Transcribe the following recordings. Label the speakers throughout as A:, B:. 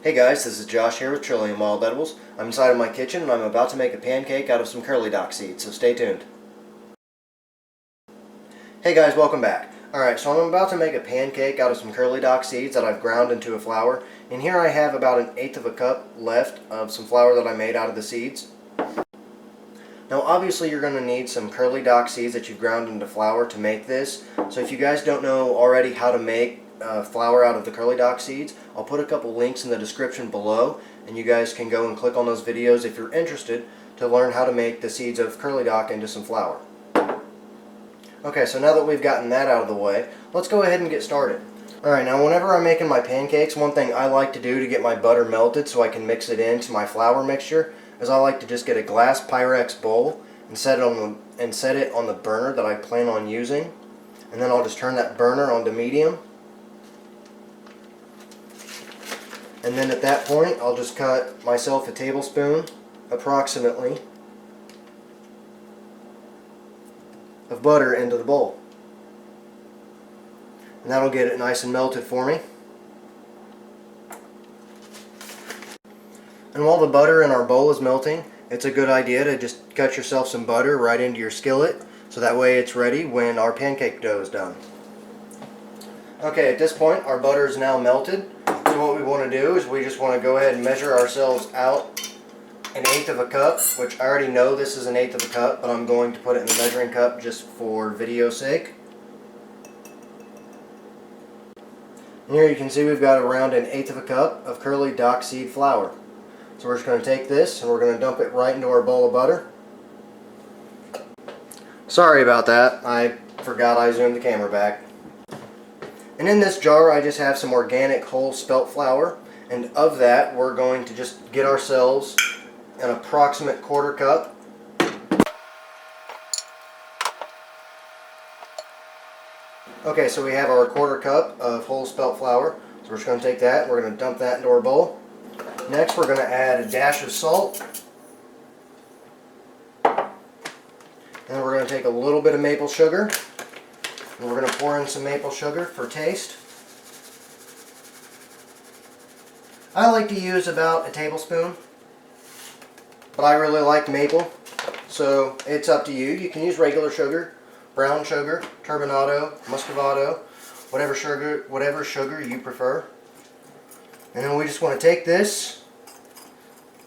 A: Hey guys, this is Josh here with Trillium Wild Edibles. I'm inside of my kitchen and I'm about to make a pancake out of some curly dock seeds, so stay tuned. Hey guys, welcome back. Alright, so I'm about to make a pancake out of some curly dock seeds that I've ground into a flour. And here I have about 1/8 of a cup left of some flour that I made out of the seeds. Now obviously you're going to need some curly dock seeds that you've ground into flour to make this. So if you guys don't know already how to make flour out of the curly dock seeds, I'll put a couple links in the description below and you guys can go and click on those videos if you're interested to learn how to make the seeds of curly dock into some flour. Okay, so now that we've gotten that out of the way, let's go ahead and get started. Alright, now whenever I'm making my pancakes, one thing I like to do to get my butter melted so I can mix it into my flour mixture is I like to just get a glass Pyrex bowl and set it on the burner that I plan on using. And then I'll just turn that burner onto medium. And then at that point, I'll just cut myself a tablespoon, approximately, of butter into the bowl. And that'll get it nice and melted for me. And while the butter in our bowl is melting, it's a good idea to just cut yourself some butter right into your skillet so that way it's ready when our pancake dough is done. Okay, at this point our butter is now melted. So what we want to do is we just want to go ahead and measure ourselves out 1/8 of a cup, which I already know this is 1/8 of a cup, but I'm going to put it in the measuring cup just for video's sake. And here you can see we've got around 1/8 of a cup of curly dock seed flour. So we're just going to take this and we're going to dump it right into our bowl of butter. Sorry about that, I forgot I zoomed the camera back. And in this jar I just have some organic whole spelt flour, and of that we're going to just get ourselves an approximate 1/4 cup. Okay, so we have our 1/4 cup of whole spelt flour. So we're just going to take that and we're going to dump that into our bowl. Next we're going to add a dash of salt. And then we're going to take a little bit of maple sugar. And we're going to pour in some maple sugar for taste. I like to use about a tablespoon, but I really like maple, so it's up to you. You can use regular sugar, brown sugar, turbinado, muscovado, whatever sugar you prefer. And then we just want to take this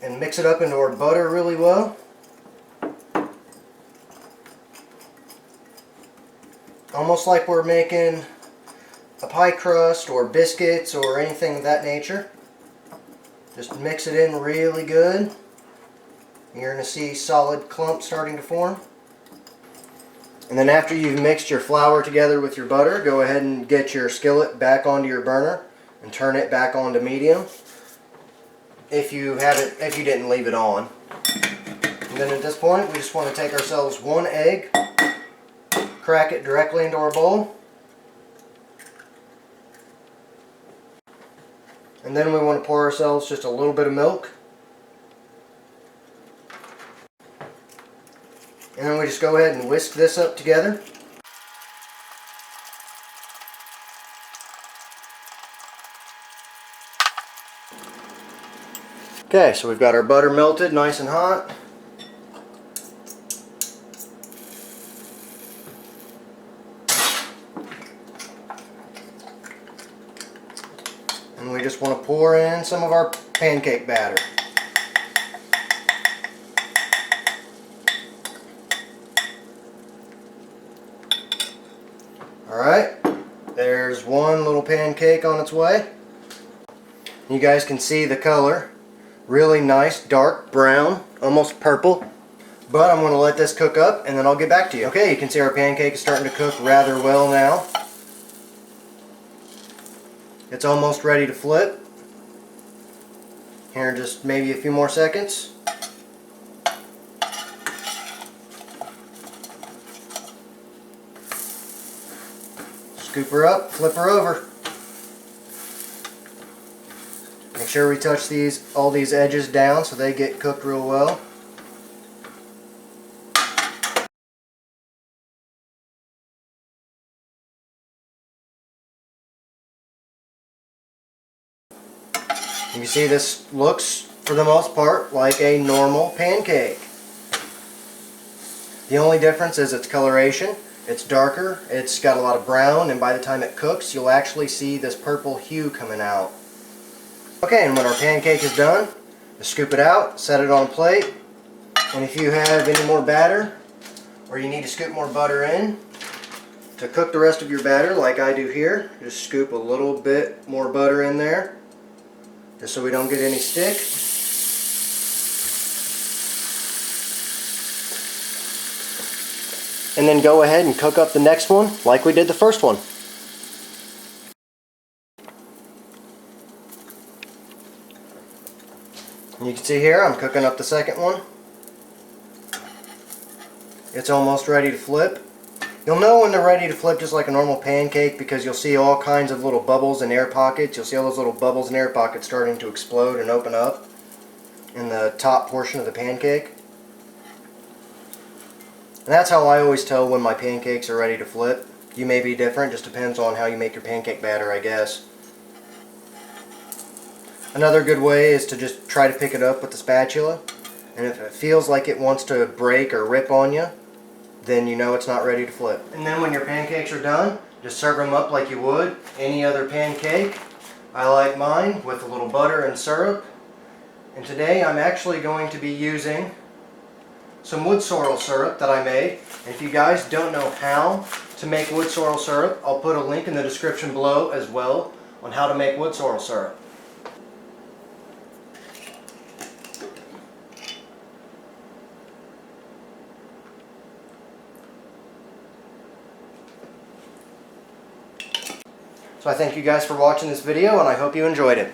A: and mix it up into our butter really well. Almost like we're making a pie crust or biscuits or anything of that nature. Just mix it in really good. You're going to see solid clumps starting to form. And then after you've mixed your flour together with your butter, go ahead and get your skillet back onto your burner and turn it back onto medium if you didn't leave it on. And then at this point we just want to take ourselves 1 egg, crack it directly into our bowl, and then we want to pour ourselves just a little bit of milk. And then we just go ahead and whisk this up together. Okay, so we've got our butter melted nice and hot. And we just want to pour in some of our pancake batter. Alright, there's one little pancake on its way. You guys can see the color. Really nice, dark brown, almost purple. But I'm going to let this cook up and then I'll get back to you. Okay, you can see our pancake is starting to cook rather well now. It's almost ready to flip. Here in just maybe a few more seconds. Scoop her up, flip her over. Make sure we touch all these edges down so they get cooked real well. You see this looks, for the most part, like a normal pancake. The only difference is its coloration. It's darker, it's got a lot of brown, and by the time it cooks, you'll actually see this purple hue coming out. Okay, and when our pancake is done, just scoop it out, set it on a plate, and if you have any more batter, or you need to scoop more butter in, to cook the rest of your batter like I do here, just scoop a little bit more butter in there, just so we don't get any stick. And then go ahead and cook up the next one like we did the first one. And you can see here I'm cooking up the second one. It's almost ready to flip. You'll know when they're ready to flip just like a normal pancake because you'll see all kinds of little bubbles and air pockets. You'll see all those little bubbles and air pockets starting to explode and open up in the top portion of the pancake. And that's how I always tell when my pancakes are ready to flip. You may be different, just depends on how you make your pancake batter, I guess. Another good way is to just try to pick it up with the spatula. And if it feels like it wants to break or rip on you, then you know it's not ready to flip. And then when your pancakes are done, just serve them up like you would any other pancake. I like mine with a little butter and syrup. And today I'm actually going to be using some wood sorrel syrup that I made. And if you guys don't know how to make wood sorrel syrup, I'll put a link in the description below as well on how to make wood sorrel syrup. So I thank you guys for watching this video and I hope you enjoyed it.